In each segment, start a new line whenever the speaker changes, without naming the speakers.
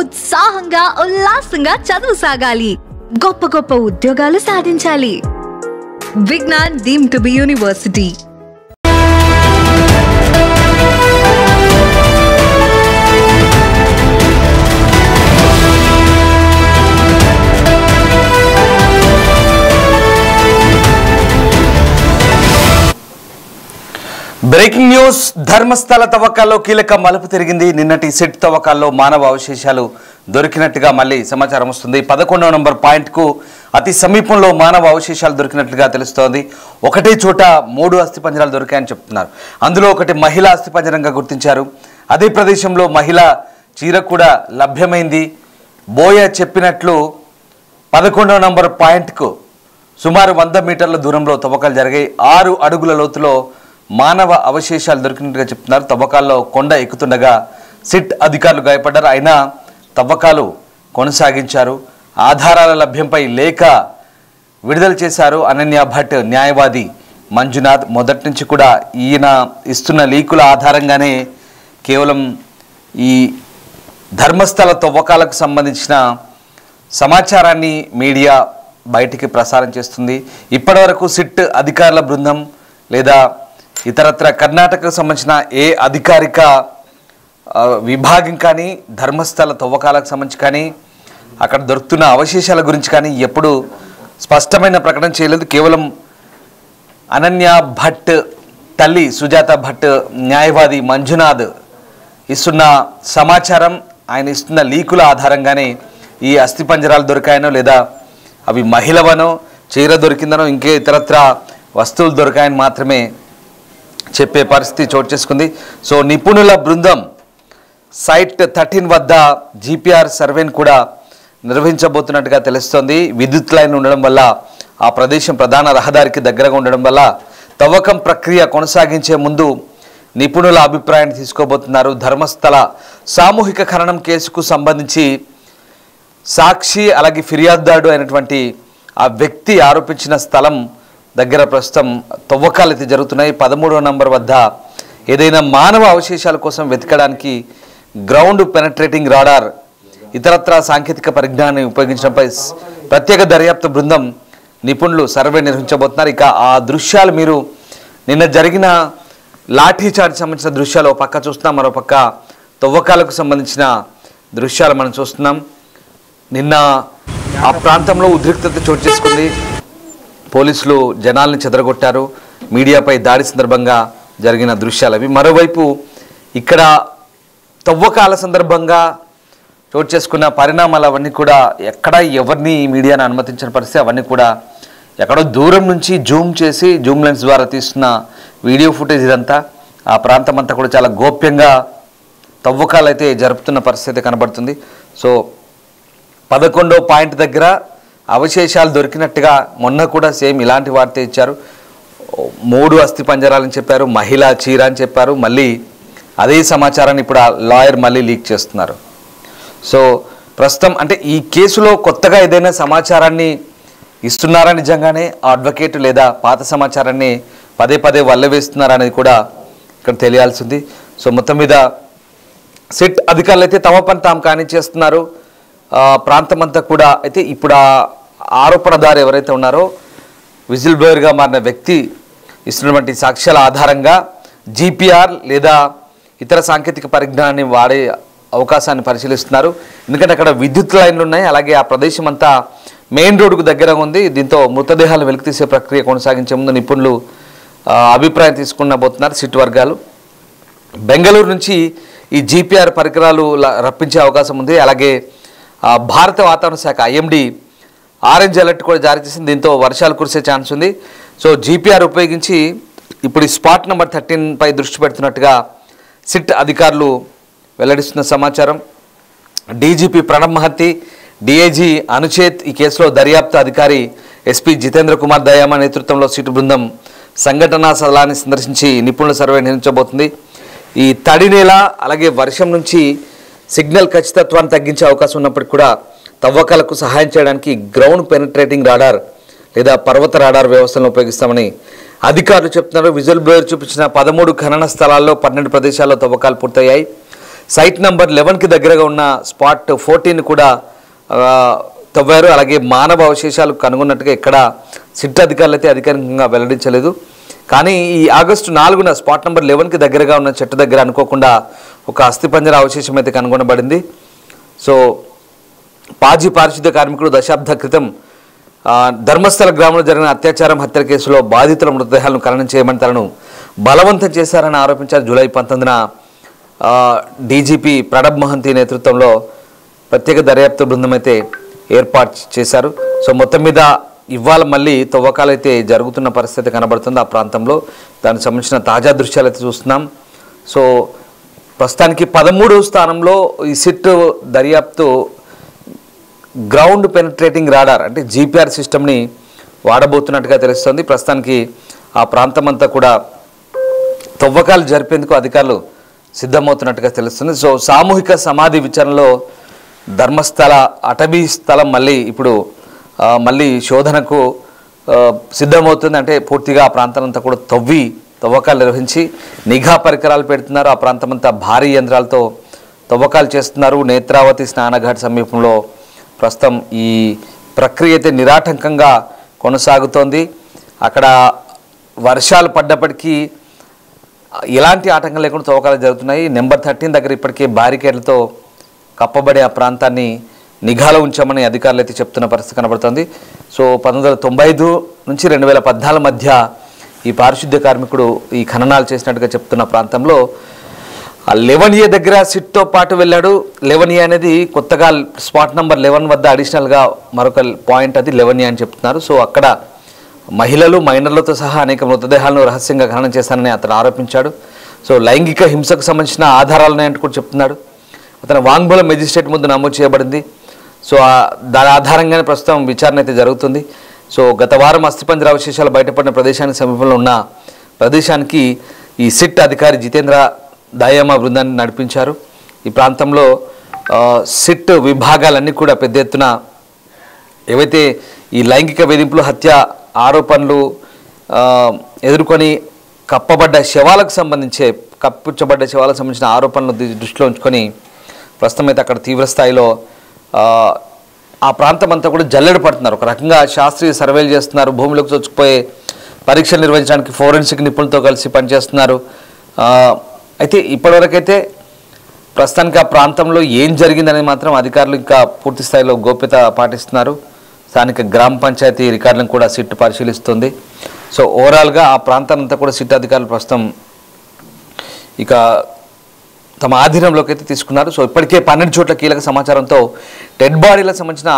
ఉత్సాహంగా ఉల్లాసంగా చదువు సాగాలి, గొప్ప గొప్ప ఉద్యోగాలు సాధించాలి. Vignan deemed to be university.
Breaking news. Dharmasthala తవ్వకాల్లో కీలక మలుపు తిరిగింది. నిన్నటి సెట్ తవ్వకాల్లో మానవ అవశేషాలు దొరికినట్టుగా మళ్ళీ సమాచారం వస్తుంది. 11వ నంబర్ పాయింట్కు అతి సమీపంలో మానవ అవశేషాలు దొరికినట్లుగా తెలుస్తోంది. ఒకటే చోట 3 అస్థిపంజరాలు దొరికాయని చెప్తున్నారు. అందులో ఒకటి మహిళా అస్థిపంజరంగా గుర్తించారు. అదే ప్రదేశంలో మహిళా చీర కూడా లభ్యమైంది. బోయ చెప్పినట్లు 11వ నంబర్ పాయింట్కు సుమారు 100 మీటర్ల దూరంలో తవ్వకాలు జరిగాయి. 6 అడుగుల లోతులో మానవ అవశేషాలు దొరికినట్టుగా చెప్తున్నారు. తవ్వకాల్లో కొండ ఎక్కుతుండగా సిట్ అధికారులు గాయపడ్డారు. అయినా తవ్వకాలు కొనసాగించారు. ఆధారాల లభ్యంపై లేఖ విడుదల చేశారు అనన్య భట్, న్యాయవాది మంజునాథ్. మొదటి నుంచి కూడా ఈయన ఇస్తున్న లీకుల ఆధారంగానే కేవలం ఈ ధర్మస్థల తవ్వకాలకు సంబంధించిన సమాచారాన్ని మీడియా బయటికి ప్రసారం చేస్తుంది. ఇప్పటివరకు సిట్ అధికారుల బృందం లేదా ఇతరత్ర కర్ణాటకకు సంబంధించిన ఏ అధికారిక విభాగం కానీ ధర్మస్థల తవ్వకాలకు సంబంధించి కానీ అక్కడ దొరుకుతున్న అవశేషాల గురించి కానీ ఎప్పుడు స్పష్టమైన ప్రకటన చేయలేదు. కేవలం అనన్య భట్ తల్లి సుజాత భట్, న్యాయవాది మంజునాథ్ ఇస్తున్న సమాచారం, ఆయన ఇస్తున్న లీకుల ఆధారంగానే ఈ అస్థిపంజరాలు దొరికాయనో లేదా అవి మహిళవనో, చీర దొరికిందనో, ఇంకే ఇతరత్ర వస్తువులు దొరికాయని మాత్రమే చెప్పే పరిస్థితి చోటు చేసుకుంది. సో నిపుణుల బృందం సైట్ 13 వద్ద జీపీఆర్ సర్వేను కూడా నిర్వహించబోతున్నట్టుగా తెలుస్తోంది. విద్యుత్ లైన్ ఉండడం వల్ల ఆ ప్రదేశం ప్రధాన రహదారికి దగ్గరగా ఉండడం వల్ల తవ్వకం ప్రక్రియ కొనసాగించే ముందు నిపుణుల అభిప్రాయాన్ని తీసుకోబోతున్నారు. ధర్మస్థల సామూహిక ఖననం కేసుకు సంబంధించి సాక్షి అలాగే ఫిర్యాదుదారుడు అయినటువంటి ఆ వ్యక్తి ఆరోపించిన స్థలం దగ్గర ప్రస్తుతం తవ్వకాలు అయితే జరుగుతున్నాయి. 13వ నంబర్ వద్ద ఏదైనా మానవ అవశేషాల కోసం వెతకడానికి గ్రౌండ్ పెనట్రేటింగ్ రాడార్, ఇతరత్ర సాంకేతిక పరిజ్ఞానాన్ని ఉపయోగించడంపై ప్రత్యేక దర్యాప్తు బృందం నిపుణులు సర్వే నిర్వహించబోతున్నారు. ఇక ఆ దృశ్యాలు మీరు నిన్న జరిగిన లాఠీ చార్జ్ సంబంధించిన దృశ్యాలు ఒక పక్క చూస్తున్నాం, మరో పక్క తవ్వకాలకు సంబంధించిన దృశ్యాలు మనం చూస్తున్నాం. నిన్న ఆ ప్రాంతంలో ఉద్రిక్తత చోటు చేసుకుంది. పోలీసులు జనాల్ని చెదరగొట్టారు. మీడియాపై దాడి సందర్భంగా జరిగిన దృశ్యాలు అవి. మరోవైపు ఇక్కడ తవ్వకాల సందర్భంగా చోటు చేసుకున్న పరిణామాలు అవన్నీ కూడా ఎక్కడ ఎవరిని మీడియాను అనుమతించిన పరిస్థితి, అవన్నీ కూడా ఎక్కడో దూరం నుంచి జూమ్ చేసి జూమ్ లెన్స్ ద్వారా తీస్తున్న వీడియో ఫుటేజ్. ఇదంతా ఆ ప్రాంతం అంతా కూడా చాలా గోప్యంగా తవ్వకాలు అయితే జరుపుతున్న పరిస్థితి కనబడుతుంది. సో 11వ పాయింట్ దగ్గర అవశేషాలు దొరికినట్టుగా మొన్న కూడా సేమ్ ఇలాంటి వార్త ఇచ్చారు. 3 అస్థిపంజరాలని చెప్పారు, మహిళా చీర అని చెప్పారు. మళ్ళీ అదే సమాచారాన్ని ఇప్పుడు ఆ లాయర్ మళ్ళీ లీక్ చేస్తున్నారు. సో ప్రస్తుతం అంటే ఈ కేసులో కొత్తగా ఏదైనా సమాచారాన్ని ఇస్తున్నారా, నిజంగానే ఆ అడ్వకేట్, లేదా పాత సమాచారాన్ని పదే పదే వల్లవేస్తున్నారా అనేది కూడా ఇక్కడ తెలియాల్సింది. సో మొత్తం మీద సిట్ అధికారులు అయితే తమ పని తాము కానిచ్చేస్తున్నారు. ప్రాంతం అంతా కూడా అయితే ఇప్పుడు ఆ ఆరోపణదారు ఎవరైతే ఉన్నారో విజిల్ బ్లోయర్గా మారిన వ్యక్తి ఇస్తున్నటువంటి సాక్ష్యాల ఆధారంగా జీపీఆర్ లేదా ఇతర సాంకేతిక పరిజ్ఞానాన్ని వాడే అవకాశాన్ని పరిశీలిస్తున్నారు. ఎందుకంటే అక్కడ విద్యుత్ లైన్లు ఉన్నాయి, అలాగే ఆ ప్రదేశం అంతా మెయిన్ రోడ్డుకు దగ్గరగా ఉంది. దీంతో మృతదేహాలు వెలికితీసే ప్రక్రియ కొనసాగించే ముందు నిపుణులు అభిప్రాయం తీసుకునబోతున్నారు సిట్ వర్గాలు. బెంగళూరు నుంచి ఈ జీపీఆర్ పరికరాలు రప్పించే అవకాశం ఉంది. అలాగే భారత వాతావరణ శాఖ ఐఎండీ ఆరెంజ్ అలర్ట్ కూడా జారీ చేసింది. దీంతో వర్షాలు కురిసే ఛాన్స్ ఉంది. సో జీపీఆర్ ఉపయోగించి ఇప్పుడు ఈ స్పాట్ నెంబర్ 13 పై దృష్టి పెడుతున్నట్టుగా సిట్ అధికారులు వెల్లడిస్తున్న సమాచారం. డీజీపీ ప్రణబ్ మహత్తి, డిఐజీ అనుచేత్ ఈ కేసులో దర్యాప్తు అధికారి ఎస్పీ జితేంద్ర కుమార్ దయామా నేతృత్వంలో సిట్ బృందం సంఘటనా స్థలాన్ని సందర్శించి నిపుణుల సర్వే నిర్వహించబోతుంది. ఈ తడి నేల అలాగే వర్షం నుంచి సిగ్నల్ ఖచ్చితత్వాన్ని తగ్గించే అవకాశం ఉన్నప్పటికీ కూడా తవ్వకాలకు సహాయం చేయడానికి గ్రౌండ్ పెనట్రేటింగ్ రాడార్ లేదా పర్వత రాడార్ వ్యవస్థలను ఉపయోగిస్తామని అధికారులు చెప్తున్నారు. విజువల్ బ్లోయర్ చూపించిన 13 ఖనన స్థలాల్లో 12 ప్రదేశాల్లో తవ్వకాలు పూర్తయ్యాయి. సైట్ నెంబర్ 11కి దగ్గరగా ఉన్న స్పాట్ 14 కూడా తవ్వారు. అలాగే మానవ అవశేషాలు కనుగొన్నట్టుగా ఇక్కడ సిట్ అధికారులు అయితే అధికారికంగా వెల్లడించలేదు. కానీ ఈ ఆగస్టు 4న స్పాట్ నెంబర్ 11కి దగ్గరగా ఉన్న చెట్టు దగ్గర అనుకోకుండా ఒక అస్థిపంజర అవశేషం అయితే కనుగొనబడింది. సో పాజీ పారిశుద్ధ్య కార్మికుడు దశాబ్ద క్రితం ధర్మస్థల గ్రామంలో జరిగిన అత్యాచారం హత్య కేసులో బాధితుల మృతదేహాలను ఖననం చేయమని తనను బలవంతం చేశారని ఆరోపించారు. జూలై 19న డీజీపీ ప్రణబ్ మహంతి నేతృత్వంలో ప్రత్యేక దర్యాప్తు బృందం అయితే ఏర్పాటు చేశారు. సో మొత్తం మీద ఇవాళ మళ్ళీ తవ్వకాలు అయితే జరుగుతున్న పరిస్థితి కనబడుతుంది ఆ ప్రాంతంలో. దానికి సంబంధించిన తాజా దృశ్యాలు అయితే చూస్తున్నాం. సో ప్రస్తుతానికి 13వ స్థానంలో ఈ సిట్ దర్యాప్తు గ్రౌండ్ పెనిట్రేటింగ్ రాడార్ అంటే జీపీఆర్ సిస్టమ్ని వాడబోతున్నట్టుగా తెలుస్తుంది. ప్రస్తుతానికి ఆ ప్రాంతం అంతా కూడా తవ్వకాలు జరిపేందుకు అధికారులు సిద్ధమవుతున్నట్టుగా తెలుస్తుంది. సో సామూహిక సమాధి విచారణలో ధర్మస్థల అటవీ స్థలం ఇప్పుడు మళ్ళీ శోధనకు సిద్ధమవుతుంది. అంటే పూర్తిగా ఆ ప్రాంతాలంతా కూడా తవ్వకాలు నిర్వహించి నిఘా పరికరాలు పెడుతున్నారు. ఆ ప్రాంతం అంతా భారీ యంత్రాలతో తవ్వకాలు చేస్తున్నారు. నేత్రావతి స్నానఘాట్ సమీపంలో ప్రస్తుతం ఈ ప్రక్రియ అయితే నిరాటంకంగా కొనసాగుతోంది. అక్కడ వర్షాలు పడ్డప్పటికీ ఎలాంటి ఆటంకం లేకుండా తవ్వకాలు జరుగుతున్నాయి. నెంబర్ 13 దగ్గర ఇప్పటికే బ్యారికేడ్లతో కప్పబడే ఆ ప్రాంతాన్ని నిఘాలో ఉంచామని అధికారులు అయితే చెప్తున్న పరిస్థితి కనబడుతుంది. సో 1995 నుంచి 2014 మధ్య ఈ పారిశుద్ధ్య కార్మికుడు ఈ ఖననాలు చేసినట్టుగా చెప్తున్న ప్రాంతంలో 11A దగ్గర సిట్తో పాటు వెళ్ళాడు. 11A అనేది కొత్తగా స్పాట్ నెంబర్ 11 వద్ద అడిషనల్గా మరొక పాయింట్, అది 11A అని చెప్తున్నారు. సో అక్కడ మహిళలు మైనర్లతో సహా అనేక మృతదేహాలను రహస్యంగా ఖననం చేశానని అతను ఆరోపించాడు. సో లైంగిక హింసకు సంబంధించిన ఆధారాలు ఉన్నాయంటూ కూడా చెప్తున్నాడు. అతని వాంగ్మూలం మెజిస్ట్రేట్ ముందు నమోదు చేయబడింది. సో దాని ఆధారంగానే ప్రస్తుతం విచారణ అయితే జరుగుతుంది. సో గత వారం అస్థిపంజర అవశేషాలు బయటపడిన ప్రదేశానికి సమీపంలో ఉన్న ప్రదేశానికి ఈ సిట్ అధికారి జితేంద్ర దాయమా బృందాన్ని నడిపించారు. ఈ ప్రాంతంలో సిట్ విభాగాలన్నీ కూడా పెద్ద ఎత్తున ఏవైతే ఈ లైంగిక వేధింపులు, హత్య ఆరోపణలు ఎదుర్కొని కప్పుచ్చబడ్డ శవాలకు సంబంధించిన ఆరోపణలు దృష్టిలో ఉంచుకొని ప్రస్తుతం అయితే అక్కడ తీవ్రస్థాయిలో ఆ ప్రాంతం అంతా కూడా జల్లెడ పడుతున్నారు. ఒక రకంగా శాస్త్రీయ సర్వేలు చేస్తున్నారు. భూమిలోకి చొచ్చుకుపోయే పరీక్షలు నిర్వహించడానికి ఫోరెన్సిక్ నిపుణులతో కలిసి పనిచేస్తున్నారు. అయితే ఇప్పటివరకైతే ప్రస్తుతానికి ఆ ప్రాంతంలో ఏం జరిగిందనేది మాత్రం అధికారులు ఇంకా పూర్తి స్థాయిలో గోప్యత పాటిస్తున్నారు. స్థానిక గ్రామ పంచాయతీ రికార్డులను కూడా సిట్ పరిశీలిస్తుంది. సో ఓవరాల్గా ఆ ప్రాంతాన్నంతా కూడా సిట్ అధికారులు ప్రస్తుతం ఇక తమ ఆధీనంలోకి అయితే తీసుకున్నారు. సో ఇప్పటికే 12 చోట్ల కీలక సమాచారంతో డెడ్ బాడీలకు సంబంధించిన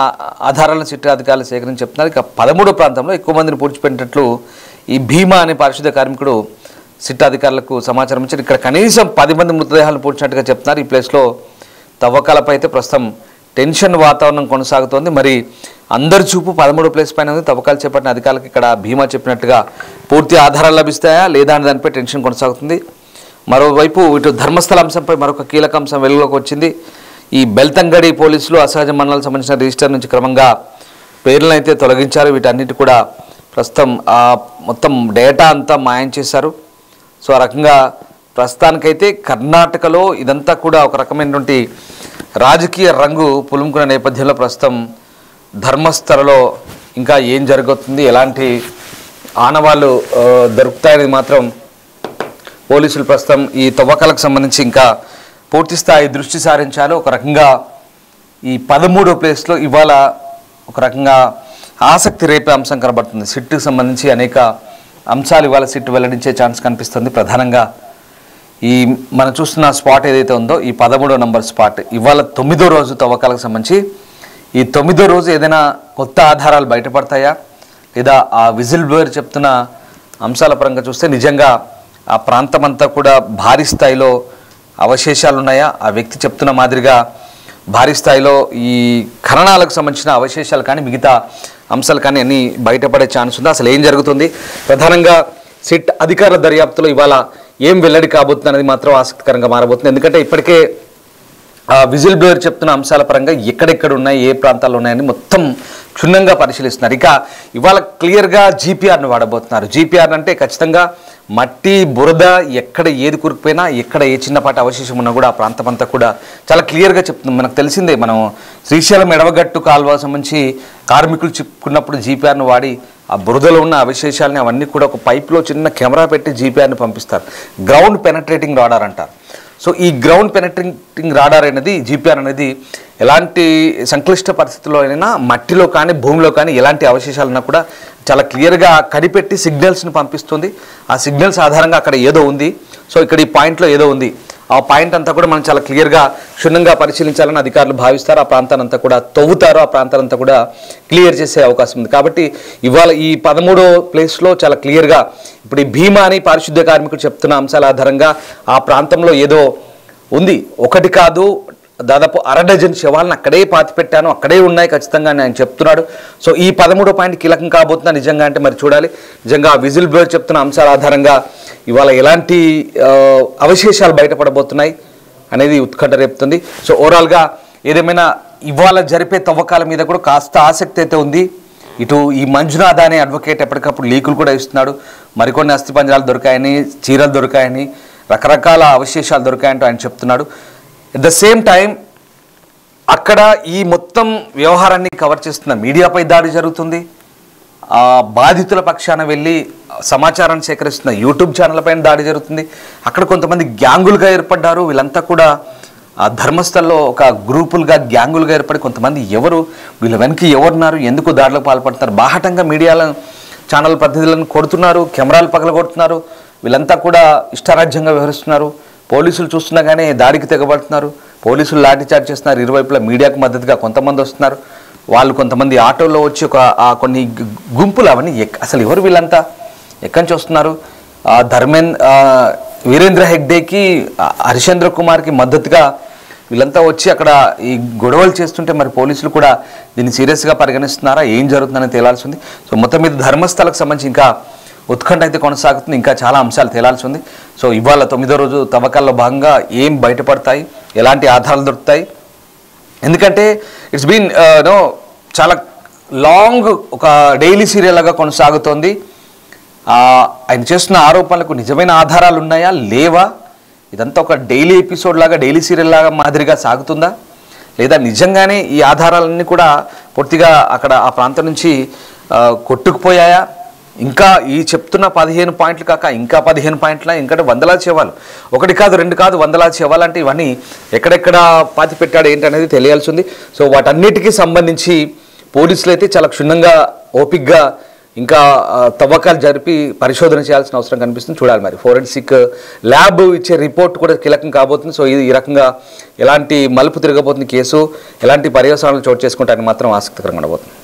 ఆధారాలను సిట్ అధికారులు సేకరించి చెప్తున్నారు. ఇక 13వ ప్రాంతంలో ఎక్కువ మందిని పూడ్చిపెట్టినట్లు ఈ భీమా అనే పారిశుద్ధ్య కార్మికుడు సిట్ అధికారులకు సమాచారం ఇచ్చారు. ఇక్కడ కనీసం 10 మంది మృతదేహాలను పూడ్చినట్టుగా చెప్తున్నారు. ఈ ప్లేస్లో తవ్వకాలపై అయితే ప్రస్తుతం టెన్షన్ వాతావరణం కొనసాగుతోంది. మరి అందరి చూపు 13వ ప్లేస్ పైన ఉంది. తవ్వకాలు చేపట్టిన అధికారులకు ఇక్కడ భీమా చెప్పినట్టుగా పూర్తి ఆధారాలు లభిస్తాయా లేదా అనే దానిపై టెన్షన్ కొనసాగుతుంది. మరోవైపు ఇటు ధర్మస్థల అంశంపై మరొక కీలక అంశం వెలుగులోకి వచ్చింది. ఈ బెల్తంగడి పోలీసులు అసహజ మరణాలకు సంబంధించిన రిజిస్టర్ నుంచి క్రమంగా పేర్లను అయితే తొలగించారు. వీటన్నిటి కూడా ప్రస్తుతం మొత్తం డేటా అంతా మాయం చేశారు. సో ఆ రకంగా ప్రస్తుతానికైతే కర్ణాటకలో ఇదంతా కూడా ఒక రకమైనటువంటి రాజకీయ రంగు పులుముకున్న నేపథ్యంలో ప్రస్తుతం ధర్మస్థలలో ఇంకా ఏం జరుగుతుంది, ఎలాంటి ఆనవాళ్ళు దొరుకుతాయనేది మాత్రం పోలీసులు ప్రస్తుతం ఈ తవ్వకాలకు సంబంధించి ఇంకా పూర్తి స్థాయి దృష్టి సారించారు. ఒక రకంగా ఈ 13వ ప్లేస్లో ఇవాళ ఒక రకంగా ఆసక్తి రేపే అంశం కనబడుతుంది. సిట్కి సంబంధించి అనేక అంశాలు ఇవాళ సిట్ వెల్లడించే ఛాన్స్ కనిపిస్తుంది. ప్రధానంగా ఈ మనం చూస్తున్న స్పాట్ ఏదైతే ఉందో ఈ 13వ నంబర్ స్పాట్ ఇవాళ 9వ రోజు తవ్వకాలకు సంబంధించి ఈ 9వ రోజు ఏదైనా కొత్త ఆధారాలు బయటపడతాయా లేదా ఆ విజిల్ బ్లోయర్ చెప్తున్న అంశాల పరంగా చూస్తే నిజంగా ఆ ప్రాంతం అంతా కూడా భారీ స్థాయిలో అవశేషాలు ఉన్నాయా, ఆ వ్యక్తి చెప్తున్న మాదిరిగా భారీ స్థాయిలో ఈ ఖననాలకు సంబంధించిన అవశేషాలు కానీ మిగతా అంశాలు కానీ అన్నీ బయటపడే ఛాన్స్ ఉంది. అసలు ఏం జరుగుతుంది, ప్రధానంగా సిట్ అధికారుల దర్యాప్తులో ఇవాళ ఏం వెల్లడి కాబోతుంది అనేది మాత్రం ఆసక్తికరంగా మారబోతుంది. ఎందుకంటే ఇప్పటికే విజిల్ బ్లోయర్ చెప్తున్న అంశాల పరంగా ఎక్కడెక్కడ ఉన్నాయి, ఏ ప్రాంతాల్లో ఉన్నాయని మొత్తం క్షుణ్ణంగా పరిశీలిస్తున్నారు. ఇక ఇవాళ క్లియర్గా జీపీఆర్ను వాడబోతున్నారు. జీపీఆర్ అంటే ఖచ్చితంగా మట్టి బురద ఎక్కడ ఏది కురికిపోయినా ఎక్కడ ఏ చిన్నపాటి అవశేషం ఉన్నా కూడా ఆ ప్రాంతం అంతా కూడా చాలా క్లియర్గా చెప్తుంది. మనకు తెలిసిందే, మనం శ్రీశైలం ఎడవగట్టు కాలువ సంబంధించి కార్మికులు చిక్కున్నప్పుడు జీపీఆర్ను వాడి ఆ బురదలో ఉన్న అవశేషాలని అవన్నీ కూడా ఒక పైప్లో చిన్న కెమెరా పెట్టి జీపీఆర్ని పంపిస్తారు. గ్రౌండ్ పెనట్రేటింగ్ రాడార్ అంటారు. సో ఈ గ్రౌండ్ పెనట్రేటింగ్ రాడార్ అనేది జీపీఆర్ అనేది ఎలాంటి సంక్లిష్ట పరిస్థితుల్లో అయినా మట్టిలో కానీ భూమిలో కానీ ఎలాంటి అవశేషాలన్నా కూడా చాలా క్లియర్గా కనిపెట్టి సిగ్నల్స్ని పంపిస్తుంది. ఆ సిగ్నల్స్ ఆధారంగా అక్కడ ఏదో ఉంది, సో ఇక్కడ ఈ పాయింట్లో ఏదో ఉంది, ఆ పాయింట్ అంతా కూడా మనం చాలా క్లియర్గా క్షుణ్ణంగా పరిశీలించాలని అధికారులు భావిస్తారు. ఆ ప్రాంతాన్ని అంతా కూడా తవ్వుతారు, ఆ ప్రాంతాలంతా కూడా క్లియర్ చేసే అవకాశం ఉంది. కాబట్టి ఇవాళ ఈ 13వ ప్లేస్లో చాలా క్లియర్గా ఇప్పుడు ఈ భీమా అని పారిశుద్ధ్య కార్మికుడు చెప్తున్న అంశాల ఆధారంగా ఆ ప్రాంతంలో ఏదో ఉంది. ఒకటి కాదు, దాదాపు 1/2 డజన్ శవాలను అక్కడే పాతి పెట్టాను, అక్కడే ఉన్నాయి ఖచ్చితంగా అని ఆయన చెప్తున్నాడు. సో ఈ 13వ పాయింట్ కీలకం కాబోతున్నా నిజంగా అంటే మరి చూడాలి. నిజంగా విజిల్ బ్లోయర్ చెప్తున్న అంశాల ఆధారంగా ఇవాళ ఎలాంటి అవశేషాలు బయటపడబోతున్నాయి అనేది ఉత్కంఠ రేపుతుంది. సో ఓవరాల్గా ఏదేమైనా ఇవాళ జరిపే తవ్వకాల మీద కూడా కాస్త ఆసక్తి అయితే ఉంది. ఇటు ఈ మంజునాథ్ అనే అడ్వకేట్ ఎప్పటికప్పుడు లీకులు కూడా ఇస్తున్నాడు. మరికొన్ని అస్థిపంజరాలు దొరికాయని, చీరలు దొరికాయని, రకరకాల అవశేషాలు దొరికాయంటూ ఆయన చెప్తున్నాడు. ఎట్ ద సేమ్ టైం అక్కడ ఈ మొత్తం వ్యవహారాన్ని కవర్ చేస్తున్న మీడియాపై దాడి జరుగుతుంది. బాధితుల పక్షాన వెళ్ళి సమాచారాన్ని సేకరిస్తున్న యూట్యూబ్ ఛానళ్ళపైన దాడి జరుగుతుంది. అక్కడ కొంతమంది గ్యాంగులుగా ఏర్పడ్డారు. వీళ్ళంతా కూడా ధర్మస్థల్లో ఒక గ్రూపులుగా గ్యాంగులుగా ఏర్పడి కొంతమంది ఎవరు, వీళ్ళ వెనక్కి ఎవరున్నారు, ఎందుకు దాడిలో పాల్పడుతున్నారు, బాహటంగా మీడియాల ఛానల్ ప్రతినిధులను కొడుతున్నారు, కెమెరాలు పగలగొడుతున్నారు. వీళ్ళంతా కూడా ఇష్టారాజ్యంగా వ్యవహరిస్తున్నారు. పోలీసులు చూస్తున్నా కానీ దాడికి తెగబడుతున్నారు. పోలీసులు లాఠీచార్జ్ చేస్తున్నారు. ఇరువైపులా మీడియాకు మద్దతుగా కొంతమంది వస్తున్నారు. వాళ్ళు కొంతమంది ఆటోలో వచ్చి కొన్ని గుంపులు అవన్నీ అసలు ఎవరు వీళ్ళంతా, ఎక్కడి నుంచి వస్తున్నారు? వీరేంద్ర హెగ్డేకి, హరిశ్చంద్ర కుమార్కి మద్దతుగా వీళ్ళంతా వచ్చి అక్కడ ఈ గొడవలు చేస్తుంటే మరి పోలీసులు కూడా దీన్ని సీరియస్గా పరిగణిస్తున్నారా, ఏం జరుగుతుందని తేలాల్సి ఉంది. సో మొత్తం మీద ధర్మస్థలకు సంబంధించి ఇంకా ఉత్కంఠ అయితే కొనసాగుతుంది. ఇంకా చాలా అంశాలు తేలాల్సి ఉంది. సో ఇవాళ 9వ రోజు తవ్వకాల్లో భాగంగా ఏం బయటపడతాయి, ఎలాంటి ఆధారాలు దొరుకుతాయి, ఎందుకంటే ఇట్స్ బీన్ చాలా లాంగ్ ఒక డైలీ సీరియల్ లాగా కొనసాగుతోంది. ఆయన చేస్తున్న ఆరోపణలకు నిజమైన ఆధారాలు ఉన్నాయా లేవా, ఇదంతా ఒక డైలీ ఎపిసోడ్ లాగా డైలీ సీరియల్ లాగా మాదిరిగా సాగుతుందా, లేదా నిజంగానే ఈ ఆధారాలన్నీ కూడా పూర్తిగా అక్కడ ఆ ప్రాంతం నుంచి కొట్టుకుపోయాయా, ఇంకా ఈ చెప్తున్న 15 పాయింట్లు కాక ఇంకా 15 పాయింట్ల, ఇంకా వందలాది శవాలు, ఒకటి కాదు రెండు కాదు వందలాది శవాలు అంటే ఇవన్నీ ఎక్కడెక్కడ పాతి పెట్టాడు ఏంటనేది తెలియాల్సి ఉంది. సో వాటన్నిటికీ సంబంధించి పోలీసులు అయితే చాలా క్షుణ్ణంగా ఓపిక్గా ఇంకా తవ్వకాలు జరిపి పరిశోధన చేయాల్సిన అవసరం కనిపిస్తుంది. చూడాలి మరి ఫోరెన్సిక్ ల్యాబ్ ఇచ్చే రిపోర్ట్ కూడా కీలకం కాబోతుంది. సో ఇది ఈ రకంగా ఎలాంటి మలుపు తిరగబోతుంది కేసు, ఎలాంటి పర్యవసానాలు చోటు చేసుకుంటానికి మాత్రం ఆసక్తికరంగా ఉండబోతుంది.